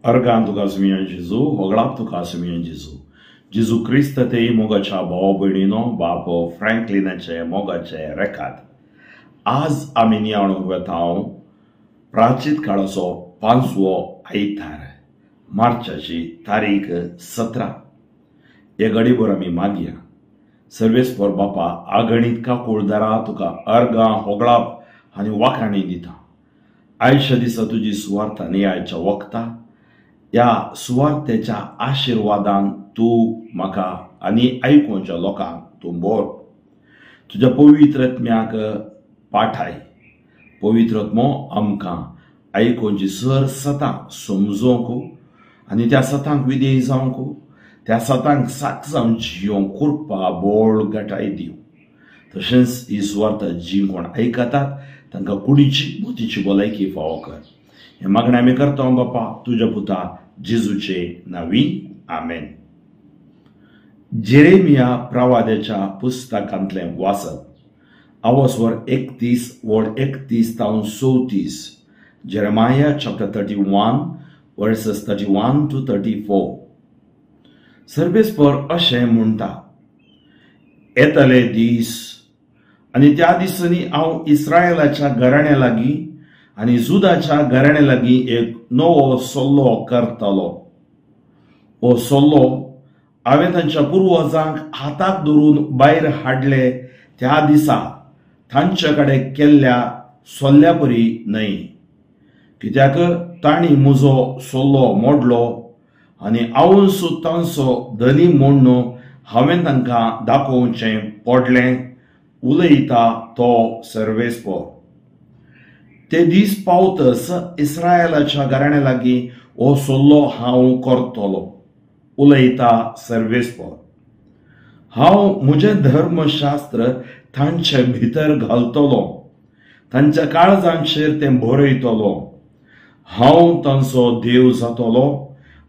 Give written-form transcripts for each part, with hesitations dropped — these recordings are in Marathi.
Argan tuka sumiyan Jesu, hoglap tuka sumiyan Jesu. Jesu Krista te mogaच्या भाव भयणीनो बाप फ्रँकलिनाचे मोगाचे रेखात. आज आमी नियाळो वेताव प्राचीत काळाचो 5वो आयतार, मार्चाची तारीख 17. हे घडीभर आमी मागया. सर्वेस्पर बापा आगणीत काकुळदारा तुका अर्गां होगळाप आनी वाखाणी दिता. आयच्या दिसा तुजी सुवार्थ न्यायाच्या वखता या सुवार्थेच्या आशीर्वादान तू म्हाका आनी आयकुच्या लोकांक तू बोर. तुज्या पवित्रत्म्याक पाठाय. पवित्रत्मो आमकां आयकुची सर सतां समजोवंक आनी त्या सतांक विधेय जावंक, त्या सतांक साथ जावन जियोंक करपा बोळ गटाय दिव. तशेंच ही सुवार्थ जी कोण आयकतात तांकां कुडीची मोतीची भलायकी फावो कर. हे मागणें आमी करता बापा तुज्या पुता जेजूचे नांवी. आमेन. जेरेमिया प्रवाद्याच्या पुस्तकांतलें वाचप. आवस्वर 31 वड 31 तावन 34. Jeremiah chapter 31 verses 31 to 34. सर्वेस्पर अशें म्हणटा, येतले दीस आनी त्या दिसांनी हांव इस्रायेलाच्या घराण्या लागीं आनी जुदाच्या घराण्या लागीं एक नवो सल्लो करतलो. हो सल्लो हांवें तांच्या पुर्वजांक हाताक धरून भायर हाडले त्या दिसा तांचे कडेन केल्ल्या सल्ल्या परी न्हय. कित्याक तांणी म्हजो सल्लो मोडलो आनी हांव सुद्दां तांचो धनी म्हूण हांवें तांकां दाखोवचें पडलें, उलयता तो सर्वेस्पर. ते दीस पावतच इस्रायेलाच्या घराण्या लागीं हो सल्लो हांव करतलो, उलयता सर्वेस्पर. हांव म्हजें धर्मशास्त्र तांचे भितर घालतलो, तांच्या काळजांचेर तें बरयतलो. हांव तांचो देव जातलो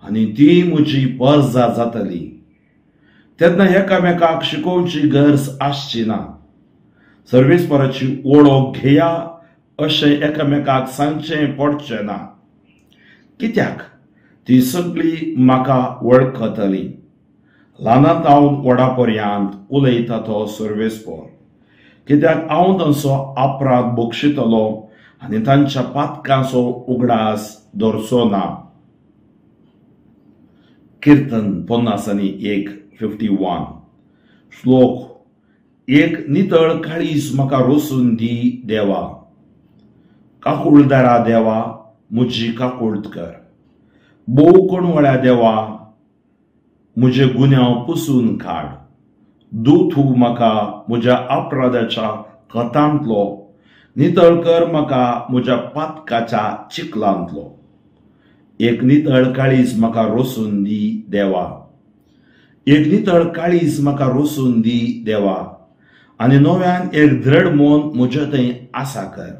आनी ती म्हजी परजा जातली. तेन्ना एकामेकाक शिकोवची गरज आसची ना. सर्वेस्पराची वळख घेया अशें एकामेकाक सांगचें पडचें ना. कित्याक ती सगळी म्हाका वळखतली. ल्हानांतावन व्हडा पर्यंत उलयता तो सर्वेस्पर. कित्याक हांव तांचो अपराध बक्षितलो आनी तांच्या पातकांचो उगडास धरचो ना. कीर्तन 50:1 51. श्लोक. एक नितळ काळीज म्हाका रोसून दी देवा. काकुळदारा देवा म्हजी काकुळट कर. बोव कोणवळ्या देवा म्हजे गुन्यांव पुसून काड. दूत म्हाका म्हज्या अपराधाच्या खतांतलो. नितळ कर म्हाका म्हज्या पातकाच्या चिखलांतलो. एक नितळ काळीज म्हाका रोसून दी देवा. एक नितळ काळीज म्हाका रोसून दी देवा आनी नव्यान एक दृढ मन म्हजे थंय आसा कर.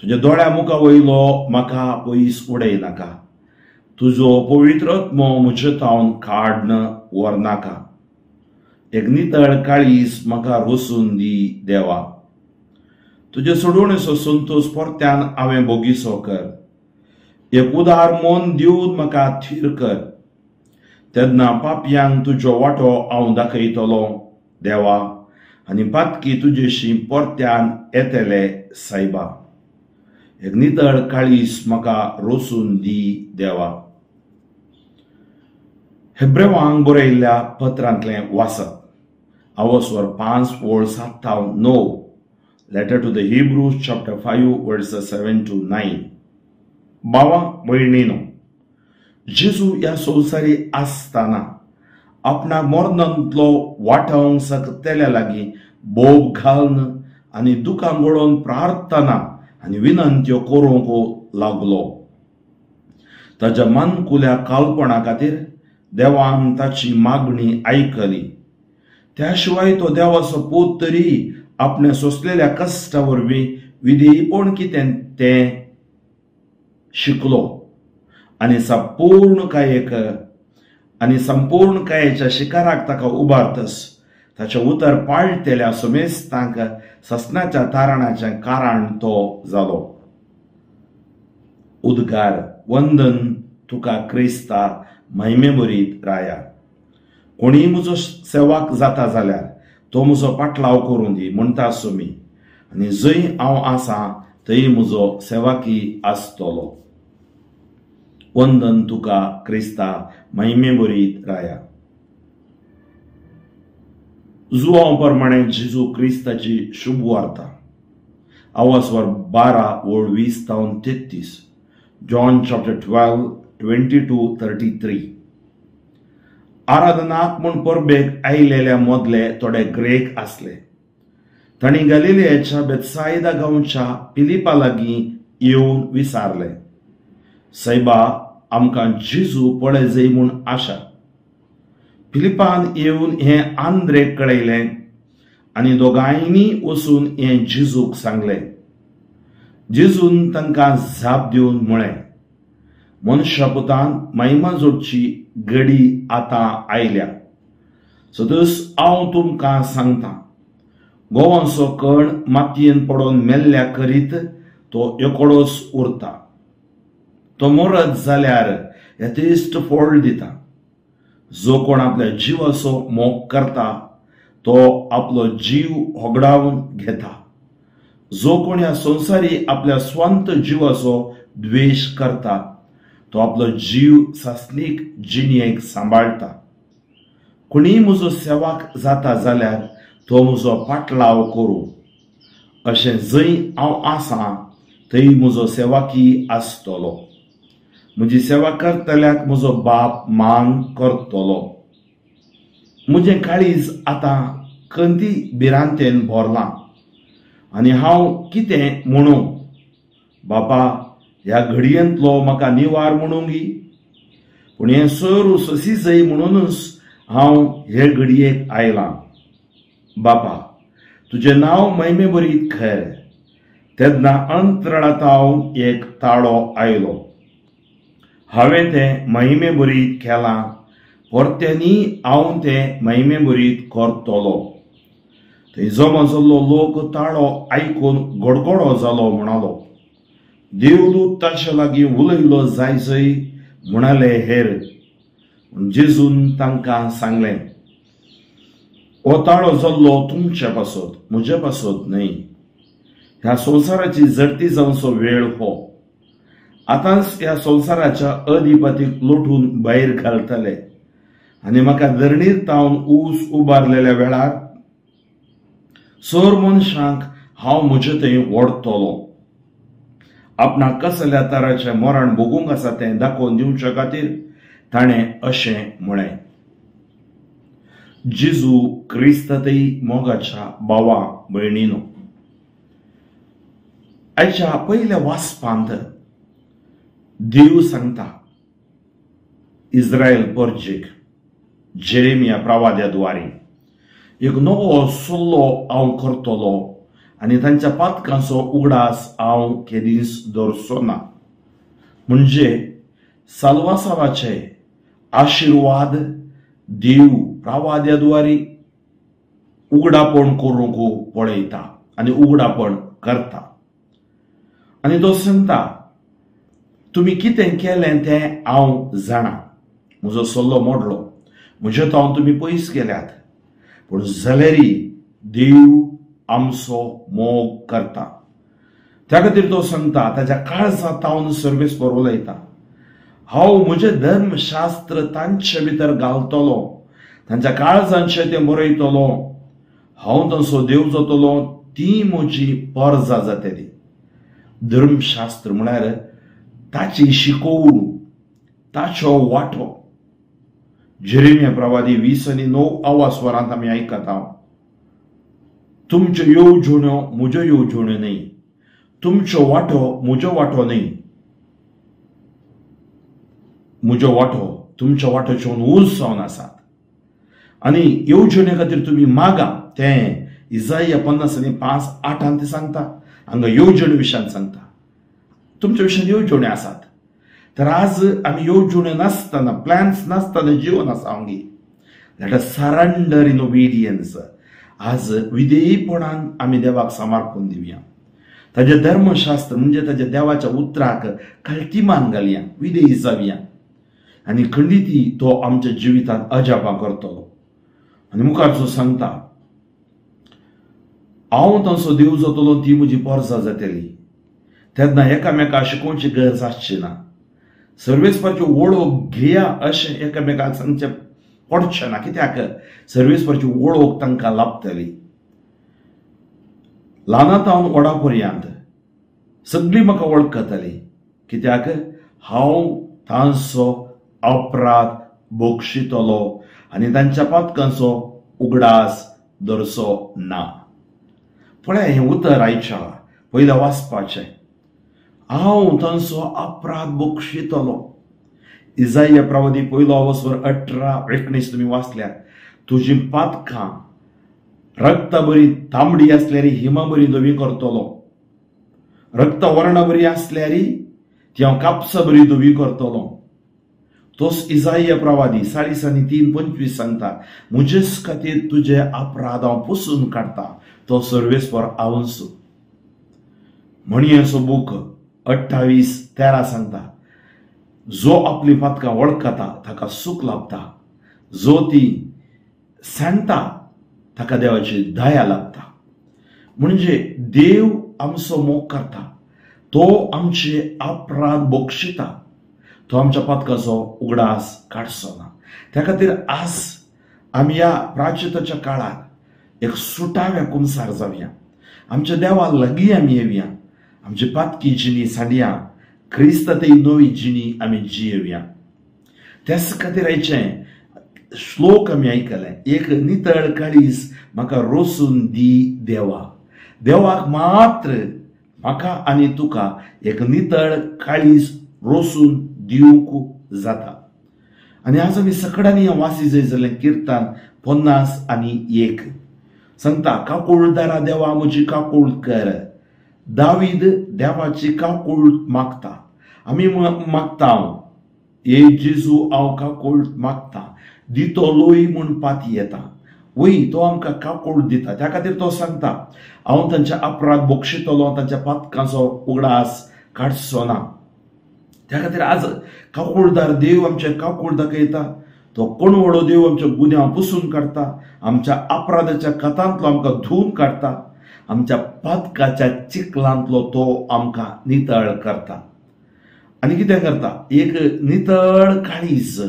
तुज्या दोळ्या मुखा वयलो म्हाका पयस उडय नाका. तुजो पवित्रत्मो म्हजे तावन काडन व्हरनाका. एक नितळ काळीज म्हाका रोसून दी देवा. तुजे सोडवणेचो संतोष परत्यान हांवें बोगीसो कर. एक उदार मन दिवन म्हाका थीर कर. तेन्ना पापयांक तुजो वांटो हांव दाखयतलो देवा आनी पातकी तुजेशी परत्यान येतले सायबा. एक नितळ काळीज म्हाका रोसून दी देवा. हेब्रेवांक बरयल्ल्या पत्रांतलें वाचप. आवस्वर 5 वड 7 तावन 9. Letter to the Hebrews chapter 5 verses 7 to 9. बावा भयणीनो, जेजू ह्या संवसारी आसतना आपणाक मरणांतलो वाटावंक सकतेल्या लागीं बोब घालन आनी दुखां घडोवन प्रार्थना आनी विनंत्यो करूंक लागलो. ताच्या मानकुल्या काळपणा खातीर देवान ताची मागणी आयकली. त्या शिवाय तो देवाचो पूत तरी आपणे सोंसलेल्या कश्टा वरवीं विधेयपण कितें तें शिकलो आनी संपूर्ण कायेच्या शिकाराक ताका उबारतस ताचे उतर पाळटेल्या सुमेस्तांक ससनाच्या तारणाचें कारण तो जालो. उद्गार. वंदन तुका क्रिस्ता महिमे बरीत राया. कोणी म्हजो सेवक जाता जाल्यार तो म्हजो पाटलाव करूं दी म्हणटा सुमी. आनी जंय हांव आसां थंय म्हजो सेवकी आसतलो. वंदन तुका क्रिस्ता महिमे बरीत राया. जुआं प्रमाणे जेजू क्रिस्ताची शुभ वार्ता. आवाजवर 12:20-33. John chapter 12:20-33. आराधनाक म्हूण परबेक आयिल्ले मोदले थोडे ग्रेक आसले. तांणी गलिलेयाच्या बेतसायदा गांवच्या फिलिपा लागीं येवन विचारले, सैबा, आमकां जेजू पळय जय म्हूण आशा. फिलिपान येवन हें आंद्रेक कळयलें आनी दोगांयनी वचून हें जेजूक सांगलें. जेजून तांकां जाप दिवन म्हळें, मनशा पुतान महिमा जोडची घडी आतां आयल्या. सदस हांव तुमकां सांगतां, गोवांचो कण मातयेन पडोवन मेल्ल्या करीत तो एकोडोच उरता. तो मरत जाल्यार यथेश्ट फळ दिता. जो कोण आपल्या जिवाचो मोग करता तो आपलो जीव होगडावन घेता. जो कोण ह्या संवसारी आपल्या स्वंत जिवाचो द्वेष करता तो आपलो जीव सासणीक जिणेक सांबाळटा. कोणी म्हजो सेवक जाता जाल्यार तो म्हजो पाटलाव करूं. अशें जंय हांव आसां थंय म्हजो सेवकी आसतलो. म्हजी सेवा करतल्याक म्हजो बाप मान करतलो. म्हजें काळीज आतां कंती भिरांतेन भरलां आनी हांव कितें म्हणूं. बापा, ह्या घडयेंतलो म्हाका निवार म्हणूंगी. पूण हें सरू ससी जय म्हणूनच हांव हे घडयेक आयलां. बापा, तुजें नांव महिमे बरीत खर. तेन्ना अंतराळांत एक ताळो आयलो. हांवें तें महिमे बरीत केलां. परत्यांनी हांव तें महिमे बरीत करतलो. थंय जमा जाल्लो लोक ताळो आयकून गडगडो जालो म्हणालो, देवदूत ताचे लागीं उलयलो जायजय म्हणाले हेर. जेजून तांकां सांगलें, हो ताळो जाल्लो तुमचे पासत, म्हजे पासत न्हय. ह्या संवसाराची जडती जावचो वेळ हो. आतांच ह्या संवसाराच्या अधिपतीक लोटून भायर घालतले आनी म्हाका धरणीर तावन ऊस उबारलेल्या वेळार सर मनशांक हांव म्हजे थंय ओडटलो. आपणाक कसल्या तराचें मरण भोगूंक आसा तें दाखोवन दिवचे खातीर ताणें अशें म्हळें. जेजू क्रिस्ततय मोगाच्या भावा भयणीनो, आयच्या पयल्या वाचपांत देव सांगता इस्रायल परजेक जेरेमिया प्रवाद्याद्वारे एक नवो सल्लो हांव करतलो आनी तांच्या पातकांचो उगडास हांव केदींच दवरचो ना. म्हणजे साल्वासावाचे आशिर्वाद देव प्रवाद्याद्वारे उगडापण करूंक पळयता आनी उगडापण करता. आनी तो सांगता, तुमी कितें केलें तें हांव जाणा. म्हजो सल्लो मोडलो, म्हजे हांव तुमी पयस गेल्यात. पूण जाल्यारी देव आमचो मोग करता. त्या खातीर तो सांगता, ताच्या काळजांत हांव सर्वेस्पर उलयता. हांव म्हजें धर्मशास्त्र तांचे भितर घालतलो, तांच्या काळजांचे तें बरयतलो. हांव तांचो देव जातलो, ती म्हजी परजा जातली. धर्मशास्त्र म्हळ्यार ताची शिकवण, ताचो वांटो. जेरेमिया प्रवादी 20:9 आवाजवरांत आमी आयकता, तुमच्यो येवजण्यो म्हज्यो येवजण्यो न्हय, तुमचो वांटो म्हजो वांटो न्हय. म्हजो वांटो तुमच्या वांट्याच्यान उंच जावन आसात. आनी येवजणे खातीर तुमी मागा तें इसाया 50:5-8 ते सांगता. हांगा येवजणे विशयान सांगता. तुमच्या विशयान येवजणे आसात. तर आज आमी येवजण्यो नासतना, प्लॅन्स नासतना जिवन आसा आमगे. That surrender in obedience. आज विधेयपणान आमी देवाक समर्पण दिवया. ताजे धर्मशास्त्र म्हणजे ताच्या देवाच्या उतराक कल्तिमान घालया, विधेयी जावया. आनी खंडिती तो आमच्या जिवितांत अजापां करतलो. आनी मुखारचो सांगता, हांव तसो देव जातलो, ती म्हजी पोरसां जातली. तेन्ना एकामेकाक शिकोवची गरज आसची ना. सर्वेस्पराची वळख घेया अशें एकामेकाक सांगचें पडचें ना. कित्याक सर्वेस्पराची वळख तांकां लाभतली. ल्हानांतावन व्हडा पर्यंत सगळीं म्हाका वळखतली, कित्याक हांव तांचो अपराध बक्षितलो आनी तांच्या पातकांचो उगडास धरचो ना. पळय, हें उतर आयच्या पयलें वाचपाचें. हांव तांचो अपराध बक्षितलो. इसाया प्रवादी 1:18-19 तुमी वाचल्यार, तुजी पातकां रक्त बरी तांबडी आसल्यार हिमा बरी धवी करतलो. रक्त वर्ण बरी आसल्यार ती हांव कापसां बरी धवी करतलो. तोच इसाया प्रवादी 40:3-25 सांगता, म्हजेच खातीर तुजे अपराध हांव पुसून काडटा, तो सर्वेस्पर हांवूच. म्हणयेचो बूक 28:13 सांगता, जो आपली पातकां वळखता ताका सूख लाभता, जो ती सांडटा ताका देवाची दया लागता. म्हणजे देव आमचो मोग करता, तो आमचे अपराध बक्षिता, तो आमच्या पातकाचो उगडास काडचो ना. त्या खातीर आज आमी ह्या प्राचिताच्या काळार एक सुटाव्या कुमसार जावया. आमच्या देवा लागीं आमी येवया. आमची पातकी जिणी सांडया, क्रिस्ततेय नवी जिणी आमी जियेवया. त्याच खातीर आयचे श्लोक आमी आयकले, एक नितळ काळीज म्हाका रोसून दी देवा. देवाक मात्र म्हाका आनी तुका एक नितळ काळीज रोसून दिवंक जाता. आनी आज आमी सकाळी वासी जय जालें किर्तन 50:1 सांगता, काकुळदारा देवा म्हजी काकुळ कर. दावीद देवाची काकुळ मागता. आमी मागता, हे जेजू हांव काकुळ मागता. दितो लोई म्हूण पाती येता, वय तो आमकां काकुळ दिता. त्या खातीर तो सांगता, हांव तांचे अपराध बक्षितलो, तांच्या पातकांचो उगडास काडचो ना. त्या खातीर आज काकुळदार देव आमचे काकुळ दाखयता. तो कोणवडो देव आमच्या गुन्यांव पुसून काडटा, आमच्या अपराधाच्या कथांतलो आमकां धुवन काडटा, आमच्या पातकाच्या चिखलांतलो तो आमकां नितळ करता. आनी कितें करता, एक नितळ काळीज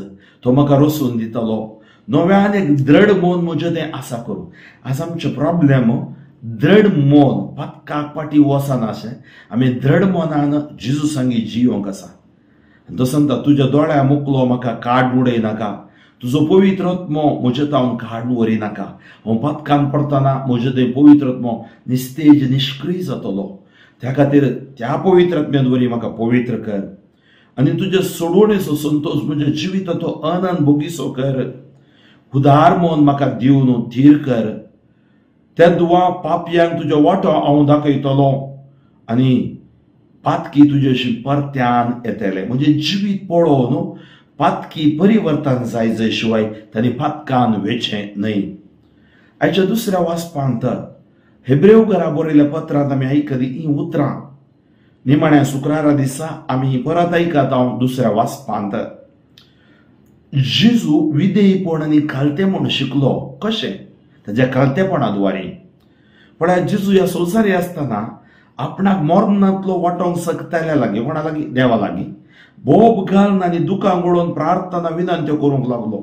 तो म्हाका रोसून दितलो. नव्यान एक दृढ मन म्हजें तें आसा करूं. आज आमचे प्रॉब्लेम दृढ मन, पातकाक पाटी वचना अशें. आमी दृढ मनान जेजू सांगी जियोंक आसा. तो सांगता, तुज्या दोळ्या मुकलो म्हाका काड उडय नाका. तुजो पवित्रत्मो म्हजे तावन काडून व्हरी नाका. हांव पातकान पडटना म्हजे थंय पवित्रत्मो निस्तेज निश्क्रीय जातलो. त्या खातीर त्या पवित्रत्म्यान वरी म्हाका पवित्र कर. आनी तुजे सोडवणेचो संतोष म्हज्या जिविताचो आनंद भोगीसो कर. उदार मन म्हाका दिवन धीर कर. त्या दुआ पापयांक तुजो वांटो हांव दाखयतलो आनी पातकी तुजेशी परत्यान येतले. म्हणजे जिवीत पळोवन पातकी परिवर्तन जाय जय शिवाय तांणी पातकान वेचें न्हय. आयच्या दुसऱ्या वाचपांत हेब्रेवकारा बरयल्या पत्रांत आमी आयकली ही उतरां. निमाण्या शुक्रारा दिसा आमी परत आयकात हांव दुसऱ्या वाचपांत. जेजू विधेयपण आनी कालतेपण शिकलो. कशें? ताच्या कालतेपणाद्वारे. पण जेजू ह्या संवसारी आसतना आपणाक मरणांतलो वांटोवंक सकताल्या लागीं, कोणा लागीं? देवा लागीं बोब घालन आनी दुकां घडोवन प्रार्थना विनंत्यो करूंक लागलो.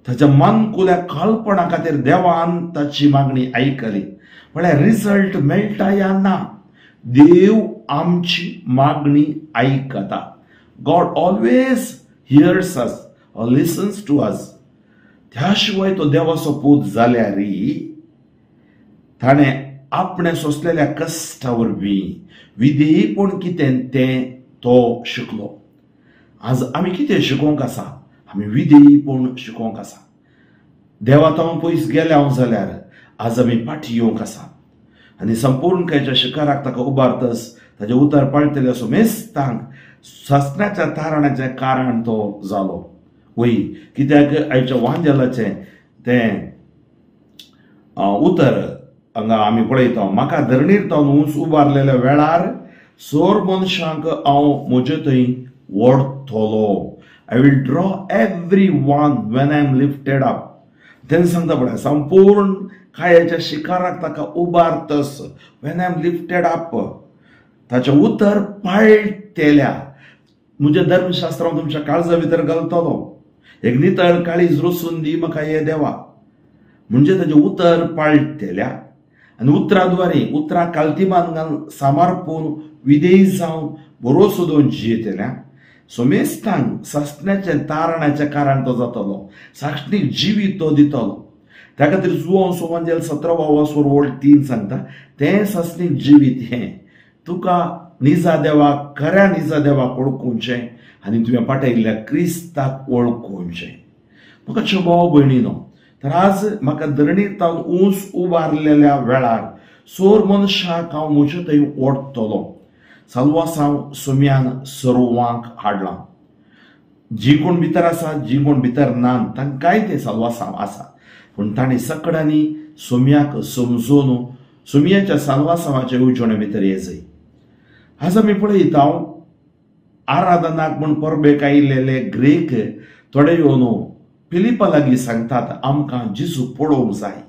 ताच्या मानकुल्या काळपणा खातीर देवान ताची मागणी आयकली. म्हळ्यार रिजल्ट मेळटा या ना, देव आमची मागणी आयकता. God always hears us or listens to us. त्या शिवाय तो देवाचो पूत जाल्यार ताणें आपणे सोंसलेल्या कश्टा वरवीं विधेयपण कितें तें तो शिकलो. आज आमी कितें शिकोवंक आसा? आमी विधेयपण शिकोवंक आसा. देवा तावन पयस गेल्या जाल्यार आज आमी फाटीं येवंक आसा आनी संपूर्णकायेच्या शिखराक ताका उबारतस ताचें उतर पळटलें असो मेस्तांक शास्त्राच्या तारणाचें कारण तो जालो. वय कित्याक आयच्या वांजेलाचें तें उतर हांगा आमी पळयता, म्हाका धरणीर तावन उंच उबारलेल्या वेळार सोर मनशांक हांव म्हजे थंय व्हरतलो I will draw everyone when I am lifted up. तेन्ना सांगता पळय, संपूर्ण काळ्याच्या शिखराक ताका उबारतस when I am lifted up. ताचे उतर पाळटेल्या. म्हज्या धर्मशास्त्रांत तुमच्या काळजा भितर घालतलो. एक नितळ काळीज रोसून दी म्हाका हे देवा. म्हणजे ताचे उतर पाळटेल्या आनी उतराद्वारे उतराक काल्तिमान घालून सामारपून विधेय जावन बरो सोदून जियेतल्या. सोमेस्तांक सासण्याचे तारणाचे कारण तो जातलो. साक्षणीक जिवीत तो दितलो. त्या खातीर जुओ सोवांजेल 17:3 सांगता, तें सासणीक जिवीत हें तुका निजा देवाक, खऱ्या निजा देवाक ओळखूंचें आनी तुवें पाठयल्ल्या क्रिस्ताक ओळखूंचें. म्हाका भाव भयणीनो, तर आज म्हाका धरणीर ऊंच उबारलेल्या वेळार सोर मनशाक हांव म्हजे थंय ओडटलो. साल्वास हांव सोम्यान सर्वांक हाडलां. जी कोण भितर आसा, जी कोण भितर नात, तांकांय ते साल्वास हांव आसा. पूण तांणी सकडांनी सोम्याक समजून सोम्याच्या साल्वासावाच्या येवजणे भितर येजय. आज आमी पळयता आराधनाक म्हूण परबेक आयिल्ले ग्रेक थोडे येवन फिलिपा लागीं सांगतात, आमकां जेजू पळोवंक जाय.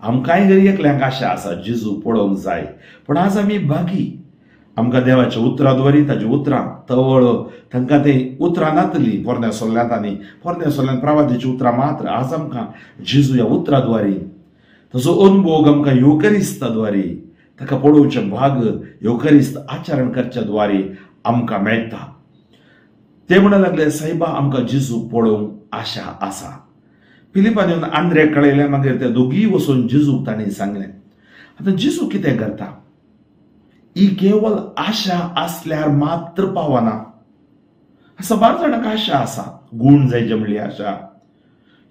आमकांय एकल्यांक आशा आसा जेजू पळोवंक जाय. पूण आज आमी भागी. आमकां देवाच्या उतराद्वारी ताची उतरां तवळ तांकां ते उतरां नातली पोरण्या सोल्ल्यांतांनी. पोरण्या सोल्ल्यान प्रवादीची उतरां मात्र. आज आमकां जेजू ह्या उतराद्वारी, ताचो अनुभव आमकां योकरिस्ताद्वारी, ताका पळोवचे भाग योकरिस्त आचरण करच्या द्वारे आमकां मेळटा. ते म्हणूंक लागले, सायबा आमकां जेजू पळोवंक आशा आसा. फिलिपान येवन आंद्रेक कळयलें. मागीर ते दोगूय वचून जेजूक तांणी सांगलें. आतां जेजू कितें करता? ही केवळ आशा असल्यार मात्र पावना. सबार जाणांक आशा आसा. गूण जायचे म्हणली आशा,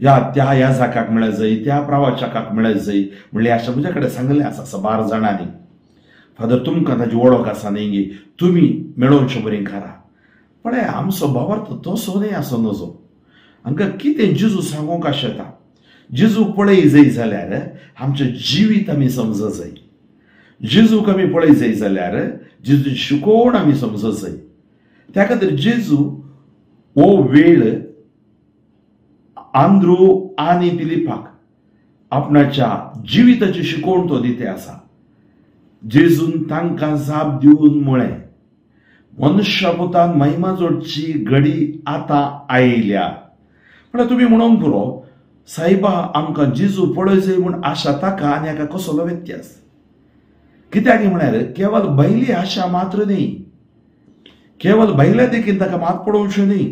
त्या ह्या जाकाक मेळत जाय, त्या प्रवाचकाक मेळत जाय म्हणली आशा म्हज्या कडेन सांगलें आसा सबार जाणांनी. फादर तुमकां ताची वळख आसा न्ही, तुमी मेळोवचें बरें करा. पळय, आमचो भावार्थ तसो न्ही आसो नजो. आमकां कितें जेजू सांगूंक आशेता. जेजू पळय जाय जाल्यार आमचें जिवीत आमी समजत जाय. जेजूक आमी पळय जाय जाल्यार जेजूची शिकोवण आमी समजत जाय. त्या खातीर जेजू हो वेळ आंद्रू आनी फिलिपाक आपणाच्या जिविताची शिकोवण तो दिते आसा. जेजून तांकां जाप दिवन म्हळें, मनुष्यपुतान महिमा जोडची घडी आतां आयल्या. म्हळ्यार तुमी म्हणूंक पुरो, सायबा आमकां जेजू पळय जाय म्हूण आशा ताका आनी हाका कसलो व्यत्यास. कित्याक म्हळ्यार केवळ भायली आशा मात्र न्ही, केवळ भायल्या देखीन ताका मात पडोवचें न्ही,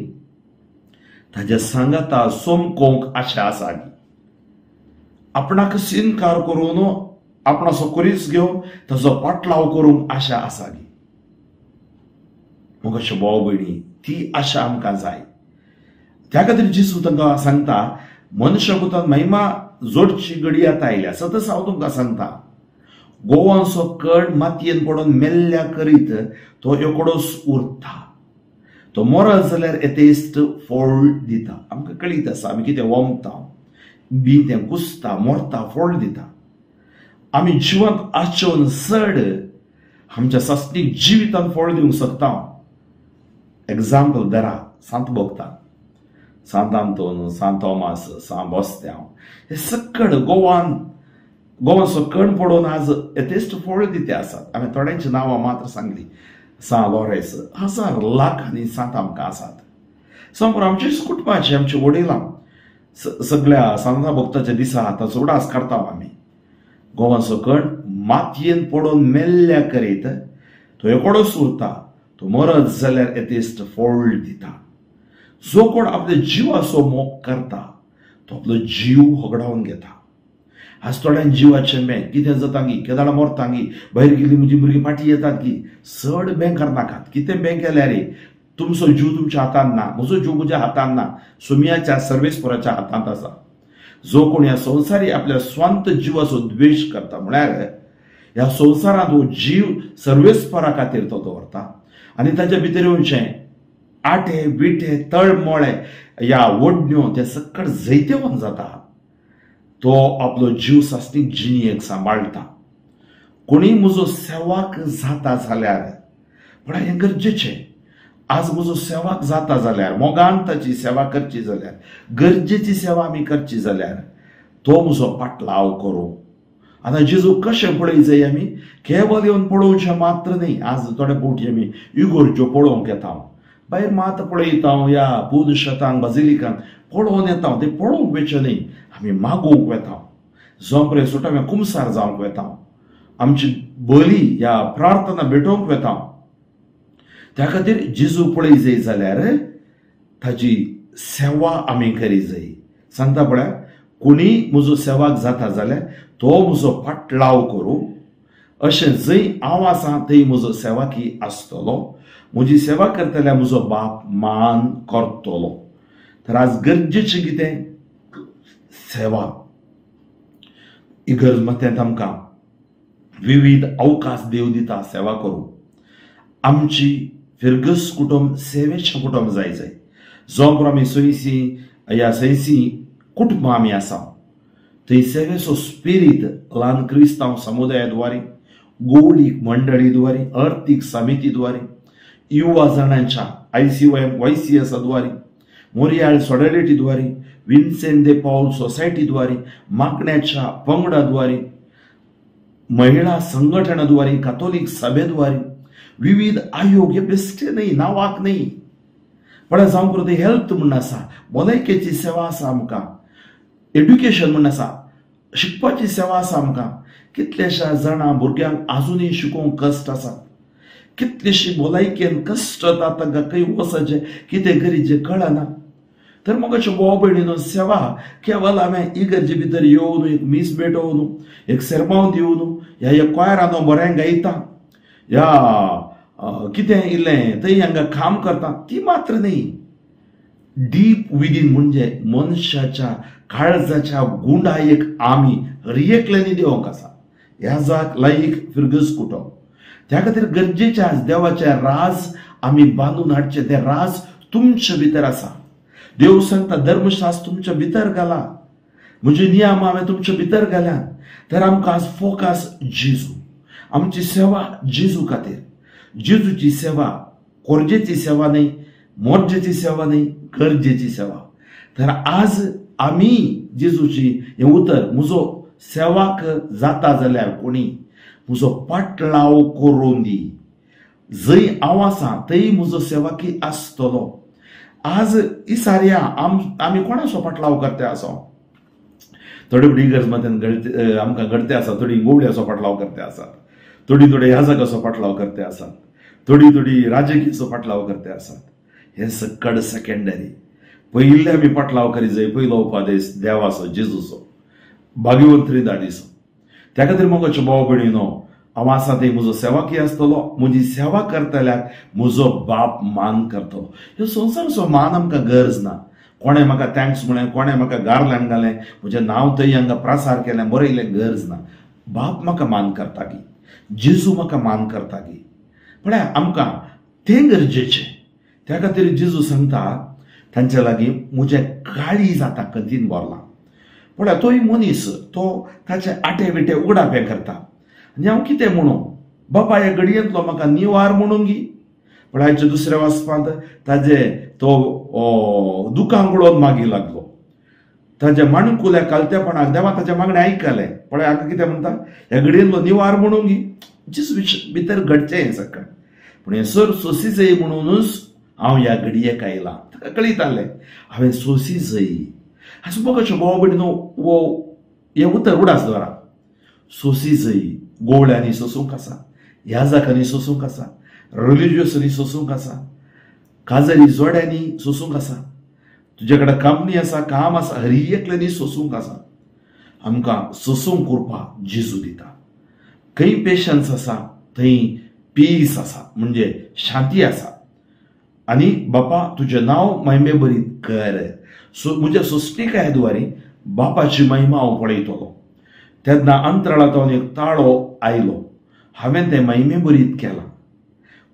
ताच्या सांगाता सोमकोंक आशा आसा. आपणाक सिनकार करून आपणाचो कुरीस घेवन ताचो पाटलाव करूंक आशा आसा. मग अशें भाव भयणी, ती आशा आमकां जाय. त्या खातीर जेजू तांकां सांगता, मनुष्यपुतान महिमा जोडची घडी आतां आयल्या. सतत हांव तुमकां सांगता, गोवांचो कण मातयेन पडून मेल्ल्या करीत तो एकडोच उरता. तो मरत जाल्यार एतेस्त फळ दिता. आमकां कळीत आसा आमी कितें वमता, बी तें कुसता, मरता, फळ दिता. आमी जिवंत आचोवन चड आमच्या सासणीक जिवितान फळ दिवंक शकता. एग्जाम्पल धरा, सांत भोगता, सांत आंतोन, सांत थोमास, सांत बोस्त्यांव, हे सकड गोवांचो कण पडून आज एतेस्ट फळ दिते आसात. हांवें थोड्यांची नांवां मात्र सांगली. सांत लॉरेस, हजार लाखांनी सांत आमकां आसात. समोर आमचेच कुटुंबाचे, आमचे वडिलां सगळ्या सांता भक्ताच्या दिसा ताचो उडास करता आमी. गोवांचो कण मातयेन पडून मेल्ल्या करीत तो एकडोच उरता. तो मरत जाल्यार एतेस्ट फळ दिता. जो कोण आपल्या जिवाचो मोग करता तो आपलो जीव होगडावन घेता. आज थोड्यां जिवाचें बँक कितें जाता गी, केदाळ मरता गी, भायर गेली म्हजी भुरगीं फाटीं येतात गी, चड बँक नाकात. कितें बँक केल्यार तुमचो जीव तुमच्या हातांत ना, म्हजो जीव म्हज्या हातांत ना, सोम्याच्या सर्वेस्पराच्या हातांत आसा. जो कोण ह्या संवसारी आपल्या स्वांत जिवाचो द्वेश करता, म्हळ्यार ह्या संवसारांत हो जीव सर्वेस्परा खातीर तो दवरता आनी ताच्या भितर येवचें आटे बिटे तळमळे ह्या वडण्यो ते सकड जैतेवन जाता. तो आपलो जीव सासणीक जिणेक सांबाळटा. कोणी म्हजो सेवाक जाता जाल्यार म्हळ्यार हें गरजेचें. आज म्हजो सेवाक जाता जाल्यार, मोगान ताची सेवा करची जाल्यार, गरजेची सेवा आमी करची जाल्यार तो म्हजो पाटलाव करूं. आतां जेजू कशें पळय जाय आमी केवळ येवन पळोवचें मात्र न्ही. आज थोडे फावटी आमी इगोर्ज्यो पळोवंक येता, भायर मात पळयता ह्या बुध शेतान बाजिलिकान पळोवन येता, ते पळोवंक वेचे न्ही, आमी मागोवंक वेता, जोंपरे सुटाव्या कुमसार जावंक वेता, आमची बली ह्या प्रार्थना भेटोवंक वेता. त्या खातीर जेजू पळय जाय जाल्यार ताची सेवा आमी करी जाय. सांगता पळय, कोणी म्हजो सेवाक जाता जाल्यार तो म्हजो पाटलाव करूं. अशें जंय हांव आसां थंय म्हजो सेवाकी आसतलो. म्हजी सेवा करतल्यार म्हजो बाप मान करतलो. तर आज गरजेचें कितें? सेवा. इगर्ज मतांत आमकां विविध अवकाश देव दिता सेवा करूं. आमची फिरगस कुटुंब सेवेचें कुटुंब जाय जाय. जो आमी सैसी कुटुंब आमी आसा थंय सेवेचो स्पिरीट ल्हान क्रिस्तांव समुदायाद्वारे, गोवळीक मंडळीद्वारे, अर्थीक समितीद्वारे, युवा जाणांच्या ICYM YCS द्वारे, मोरियाल सॉलिडॅरिटीद्वारे, विन्सेंट दे पौल सोसायटीद्वारे, मागण्याच्या पंगडाद्वारे, महिला संघटनाद्वारे, कॅथोलिक सभेद्वारे, विविध आयोग हे बेश्टे न्ही, नावाक न्ही, पण जावं करून हेल्थ म्हण आसा, भलायकेची सेवा आसा, आमकां एड्युकेशन म्हण आसा, शिकपाची सेवा आसा. आमकां कितल्याशा जाणां भुरग्यांक आजुनूय शिकोवंक कश्ट आसा, कितलीशी भलायकेन कश्ट जाता, तांकां खंय वचचें कितें करीचें कळना. तर मोगाच्यो भाव भयणीनो, सेवा केवळ हांवें इगर्जे भितर येवन एक मीस भेटोवन, एक सेर्मोन दिवन, ह्या क्वायरान बरें गायता, ह्या कितें इल्लें थंय हांगा काम करता, ती मात्र न्ही. डीप विदीन म्हणजे मनशाच्या काळजाच्या गुंडायेक आमी रियेकल्यांनी देवंक आसा. ह्या जाक लायक फिरगस कुटुंब. त्या खातीर गरजेचें आज देवाचें राज आमी बांदून हाडचें. तें राज तुमचे भितर आसा. देव सांगता धर्मशास्त्र तुमच्या भितर घाला, म्हणजे नियम हांवें तुमच्या भितर घाल्यात. तर आमकां आज फोकस जेजू, आमची सेवा जेजू खातीर. जेजूची सेवा कोरजेची सेवा न्ही, मोर्जेची सेवा न्ही, गरजेची सेवा. तर आज आमी जेजूची हें उतर, म्हजो सेवाक जाता जाल्यार कोणी म्हजो पाटलाव करून दी. जंय हांव आसां थंय म्हजो सेवाकी आसतलो. आज इसाऱ्या आमी कोणाचो पाटलाव करते आसो? थोडी थोडी इगर्ज मतान आमकां घडते आसा, थोडी गोवड्याचो पाटलाव करते आसात, थोडी थोडी याजकाचो पाटलाव करते आसात, थोडी थोडी राजकीयचो पाटलाव करते आसात. हे सकड सेकंडरी. पयले आमी पाटलाव करी जाय पयलो उपादेश देवाचो, जेजूचो, भाग्यवंतरी धाडीचो. त्या खातीर मोगाच्यो भाव भयणीनो, हांव आसा थंय म्हजो सेवाकी आसतलो. म्हजी सेवा करतल्यार म्हजो बाप मान करतलो. ह्यो संवसाराचो मान आमकां गरज ना. कोणें म्हाका थँक्स म्हळें, कोणें म्हाका गार्लँड घालें, म्हजें नांव थंय हांगा प्रसार केलें, बरयलें, गरज ना. बाप म्हाका मान करता की, जेजू म्हाका मान करता की. म्हळ्यार आमकां तें गरजेचें. त्या खातीर जेजू सांगता तांचे लागीं म्हजें काळीज आतां कधीन भरलां. म्हळ्यार तोय मनीस, तो ताचे आटे बिटे उगडापे करता. आनी हांव कितें म्हणूं? बापा ह्या घडयेंतलो म्हाका निवार म्हणून गी. पण हाचे दुसऱ्या वाचपांत ताजे तो दुकान उडोवन मागी लागलो. ताजे माणकुल्या कालतेपणाक देवा ताचे मागणें आयकलें. पळय हाका कितें म्हणटा? ह्या घडयेंतलो निवार म्हणून गी. जेजू भितर घडचें हें सकट. पूण हें सर सोसी जाय म्हणूनच हांव ह्या घडयेक आयलां. ताका कळितालें हांवें सोसी जाय. हाचो मोगाच्यो भाव भयणीनो, वो हें उतर उडास दवरा. सोसी जाय गोवळ्यांनी सोसूंक आसा, ह्याजाकांनी सोसूंक आसा, रिलिजियसनी सोसूंक आसा, काजरी जोड्यांनी सोसूंक आसा, तुजे कडेन कंपनी आसा, काम आसा, हर एकल्यांनी सोसूंक आसा. आमकां सोसूंक करपाक जेजू दिता. खंय पेशन्स आसा थंय पीस आसा, म्हणजे शांती आसा. आनी बापा तुजें नांव महिमे बरीत कर. म्हज्या सोंसणीकायद्वारे बापाची महिमा हांव पळयतलो. तेन्ना अंतराळांतल्यान एक ताळो आयलो. हांवें तें महिमे बरीत केलां.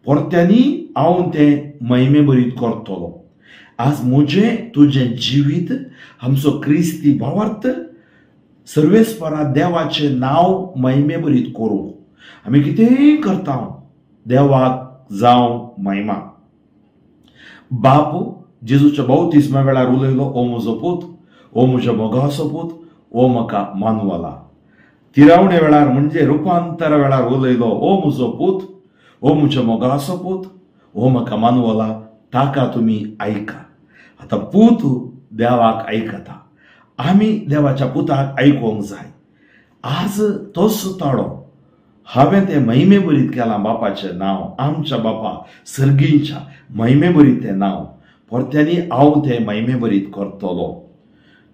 परत्यांनी हांव तें महिमे बरीत करतलो. आज म्हजें तुजें जिवीत आमचो क्रिस्ती भावार्थ सर्वेस्परा देवाचें नांव महिमे बरीत करूंक. आमी कितेंय करता देवाक जावं महिमा. बाप जेजूच्या बौतिस्मा वेळार उलयलो, ओ म्हजो पूत, ओ म्हज्या मोगाचो पूत, ओ म्हाका मानवला. तिरावणे वेळार म्हणजे रुपांतर वेळार उलयलो, ओ म्हजो पूत, ओ म्हज्या मोगाचो पूत, ओ म्हाका मानवला, ताका तुमी आयका. आता पूत देवाक आयकता, आमी देवाच्या पुताक आयकोंक जाय. आज तोच ताळो हांवें तें महिमे बरीत केलां बापाचें नांव, आमच्या बापा सर्गींच्या महिमे बरीत तें नांव, परत्यांनी हांव तें महिमे बरीत करतलो.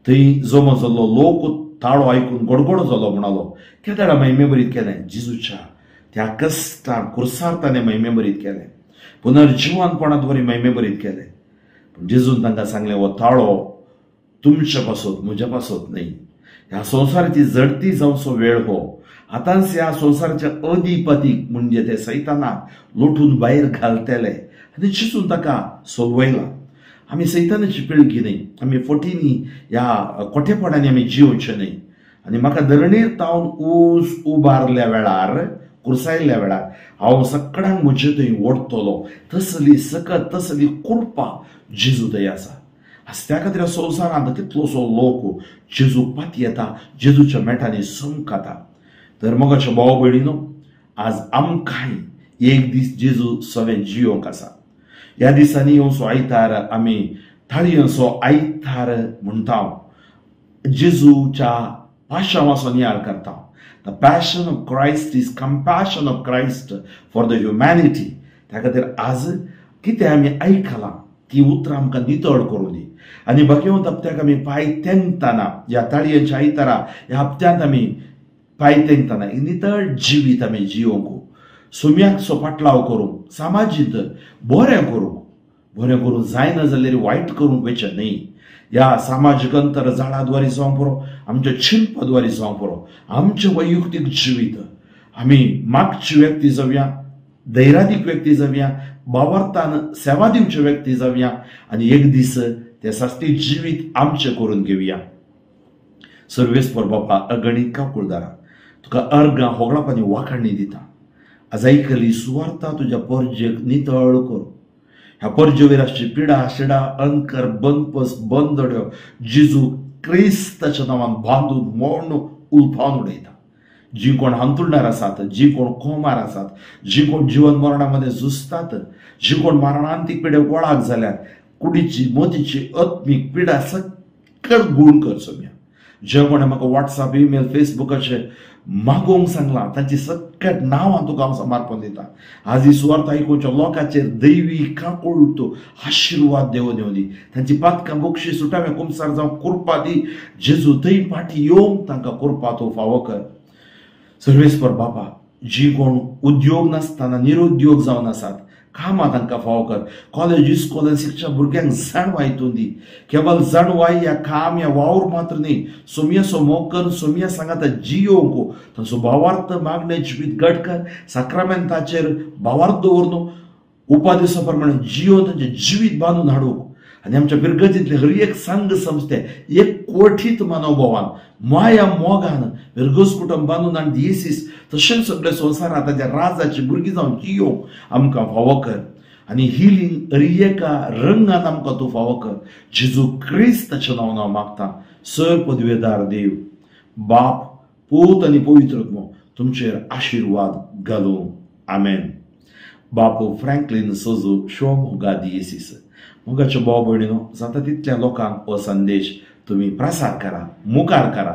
थंय जो म्हजो लोक ताळो आयकून गडगडो जालो, म्हणालो केदें महिमे बरीत केलें. जेजूच्या त्या कश्टार कुर्सार ताणें महिमे बरीत केलें, पुनर्जिवानपणांत वरी महिमे बरीत केलें. पूण जेजून तांकां सांगलें, हो ताळो तुमचे पासत, म्हज्या पासत न्ही. ह्या संवसाराची जडती जावचो वेळ हो. आतांच ह्या संवसाराच्या अधिपतीक म्हणजे ते सैतानाक लोटून भायर घालतले आनी चिंतून ताका सोलवयला. आमी सैतानाची पिळगी न्ही, आमी फटींनी ह्या कोठेपणांनी आमी जिवचे न्ही. आनी म्हाका धरणीर तावन उबारल्या वेळार, कुरसायल्ल्या वेळार हांव सगळ्यांक म्हजे थंय ओडटलो. तसली सकत तसली कृपा जेजू थंय आसा. त्या खातीर संवसारांत कितलोसो लोक जेजूक पाती येता, जेजूच्या मेटांनी समकता. तर मोगाच्या भाव भयणीनो, आज आमकांय एक दीस जेजू सवें जियोंक आसा. ह्या दिसांनी असो आयतार आमी थाळयेचो आयतार म्हणटा, जेजूच्या पाशांवाचो याद करता. The passion of Christ is compassion of Christ for the humanity. त्या खातीर आज कितें आमी आयकलां ती उतरां आमकां नितळ करूं दी. आनी भगवंत हप्त्याक आमी पांय तेंकतना, ह्या ताळयेच्या आयतारा ह्या हप्त्यांत आमी पांय तेंकतना नितळ जिवीत आमी जियोंक, सुम्याचो पाटलाव करूंक, सामाजीक बरें करूंक जायना जाल्यार वायट करूंक वचचें न्ही. ह्या सामाजीक अंतर झाडाद्वारे जावं पुरो, आमच्या शिल्पाद्वारे जावं पुरो, आमचें वैयक्तीक जिवीत आमी मागची व्यक्ती जावया, धैर्यादीक व्यक्ती जावया, भावार्थान सेवा दिवचे व्यक्ती जावया आनी एक दीस ते सास्ती जिवीत आमचें करून घेवया. सर्वेस्पर बापा अगणित काकुळदारा, तुका अर्घ होगळापांनी वाखाणणी दिता. आज आयकली सुवार्ता तुज्या पर्जेक नितळ कर. ह्या पर्जेवयर आसची पिडा शिडा अंकर बनपस बंदड्यो जेजू क्रिस्ताच्या नांवान बांदून मोडून उलफावन उडयता. जी कोण हांतुरणार आसात, जी कोण कोमार आसात, जी कोण जीवन मरणामध्ये झुजतात, जी कोण मरणांतीक पिडेक वळाक जाल्यात, कुडीची मोतीची आत्मीक पिडा सकल गुण कर सोम्या. जे कोणें म्हाका व्हॉट्सअप, ईमेल, फेसबुकाचेर मागोवंक सांगलां तांची सगळ्यात नांवां तुका हांव समर्पण दिता. आज ही सुवार्ता आयकुच्या लोकांचेर दैवी काकूळ तूं आशिर्वाद देंवोन दी. तांची पातकां बोक्षी सुटाव्या कुमसार जावं कृपा दी. जेजू थंय फाटीं येवंक तांकां कृपा तूं फावो कर. सर्वेस्पर बापा, जी कोण उद्योग नासतना निरुद्योग जावन आसात, कामां तांकां फावो कर. कॉलेज इस्कॉलान शिक्षक भुरग्यांक जाणवाय हितून दी. केवळ जाणवाय या काम या वावर मात्र न्ही, सोम्याचो मोग कर, सोम्या सांगाता जियोंक तांचो भावार्थ मागणे जिवीत घट कर. साक्रामेंताचेर भावार्थ दवरून उपादेशा प्रमाणे जियो तांचे जिवीत बांदून हाडूंक आनी आमच्या बिरगतींतले हर एक संघ संस्थे एक कोठीत मनोभावान माया मोगान बिरगोस कुटुंब बांदून आनी दियेसीस तशेंच सगळे संवसारांत ताच्या राजाची भुरगीं जावन जियोंक आमकां फावो कर. आनी हिलींग एका रंगान आमकां तूं फावो कर. जेजू क्रिस्ताच्या नांवान हांव मागतां. सर पदवेदार देव, बाप, पूत आनी पवित्रात्मो तुमचेर आशिर्वाद घालूं. आमेन. बापू फ्रँकलिन सोजू शो मोगा दियेसीस. मोगाच्या भाव भयणीनो, जाता तितल्या लोकांक हो संदेश तुम्ही प्रसार करा, मुखार करा.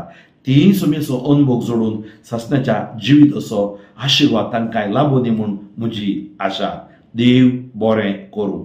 तीय सुमेचो अनुभव जोडून ससण्याच्या जिवीत असो आशिर्वाद तांकांय लाभो दी म्हूण म्हजी आशा. देव बरें करूं.